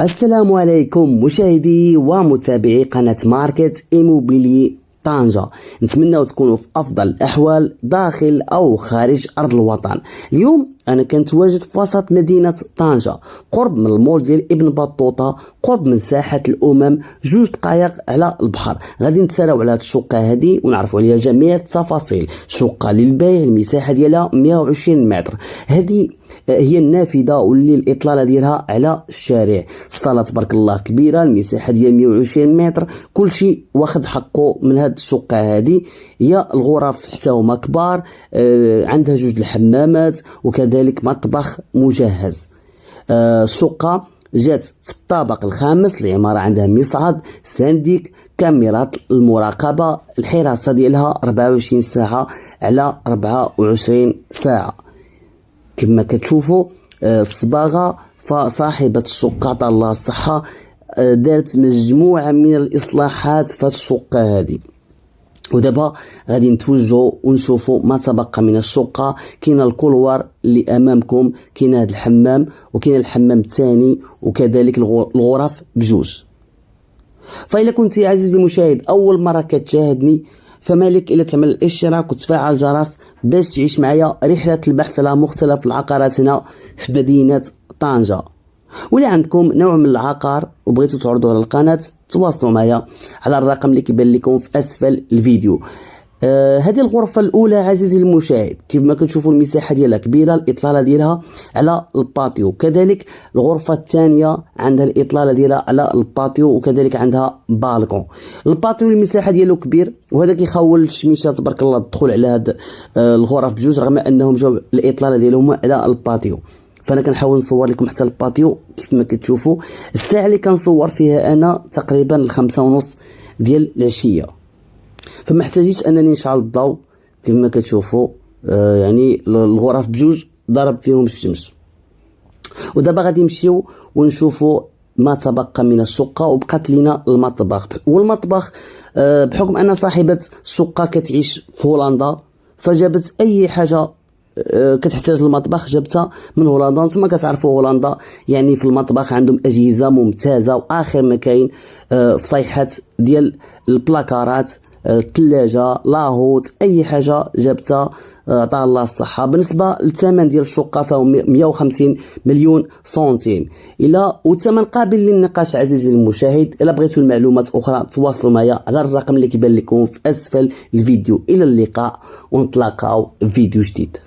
السلام عليكم مشاهدي ومتابعي قناة ماركت إيموبيلي طنجة. نتمنى تكونوا في أفضل الأحوال داخل أو خارج أرض الوطن. اليوم أنا كنتواجد في وسط مدينة طنجة قرب من المول ديال ابن بطوطة، قرب من ساحة الأمم، 2 دقائق على البحر. غادي نتساراو على هاد الشقة هادي ونعرفوا عليها جميع التفاصيل. شقة للبيع، المساحة ديالها 120 متر. هادي هي النافذة واللي الإطلالة ديالها على الشارع. الصالة تبارك الله كبيرة، المساحة ديال 120 متر، كلشي واخد حقه من هاد الشقة هادي. هي الغرف حتى هما كبار، عندها 2 الحمامات وكذلك مطبخ مجهز. الشقة جات في الطابق الخامس. العمارة عندها مصعد، سانديك، كاميرات المراقبة، الحراسة ديالها 24 ساعة على 24 ساعة. كما كتشوفوا الصباغة، فصاحبة الشقة طال الله الصحة دارت مجموعة من الإصلاحات في هاد الشقة هذه. ودابا غادي نتوجهوا ونشوفوا ما تبقى من الشقة. كاين الكولوار اللي امامكم، كاين هذا الحمام وكاين الحمام الثاني وكذلك الغرف بجوج. فإلا كنت يا عزيزي المشاهد اول مره كتشاهدني، فمالك الا تعمل الاشتراك وتفعل الجرس باش تعيش معايا رحله البحث على مختلف العقارات هنا في مدينه طنجة. ولا عندكم نوع من العقار وبغيتوا تعرضوا على القناه، تواصلوا معايا على الرقم اللي كيبان لكم في اسفل الفيديو. هذه الغرفه الاولى عزيزي المشاهد، كيف ما كتشوفوا المساحه ديالها كبيره، الاطلاله ديالها على الباتيو. كذلك الغرفه الثانيه عندها الاطلاله ديالها على الباتيو وكذلك عندها بالكون. الباتيو المساحه ديالو كبير، وهذا كيخول الشميشه تبارك الله الدخول على هاد الغرف بجوج، رغم انهم جاو الاطلاله ديالهم على الباتيو. فانا كنحاول نصور لكم حتى الباتيو كيف ما كتشوفوا. الساعه اللي كنصور فيها انا تقريبا 5:30 ديال العشيه، فما احتاجيتش انني نشعل الضوء. كيف ما كتشوفوا يعني الغرف بجوج ضرب فيهم الشمس. ودابا غادي نمشيو ونشوفوا ما تبقى من الشقه، وبقات لينا المطبخ. والمطبخ بحكم ان صاحبه الشقه كتعيش في هولندا، فجابت اي حاجه كتحتاج المطبخ جبتها من هولندا. نتوما كتعرفوا هولندا يعني في المطبخ عندهم اجهزه ممتازه واخر ما كاين في صيحات ديال البلاكارات، الثلاجه، لاهوت، اي حاجه جبتها عطاها الله الصحه. بالنسبه للثمن ديال الشقه فهو 150 مليون سنتيم، والثمن قابل للنقاش عزيزي المشاهد. الا بغيتوا المعلومات اخرى تواصلوا معايا على الرقم اللي كيبان لكم في اسفل الفيديو. الى اللقاء ونتلاقاو في فيديو جديد.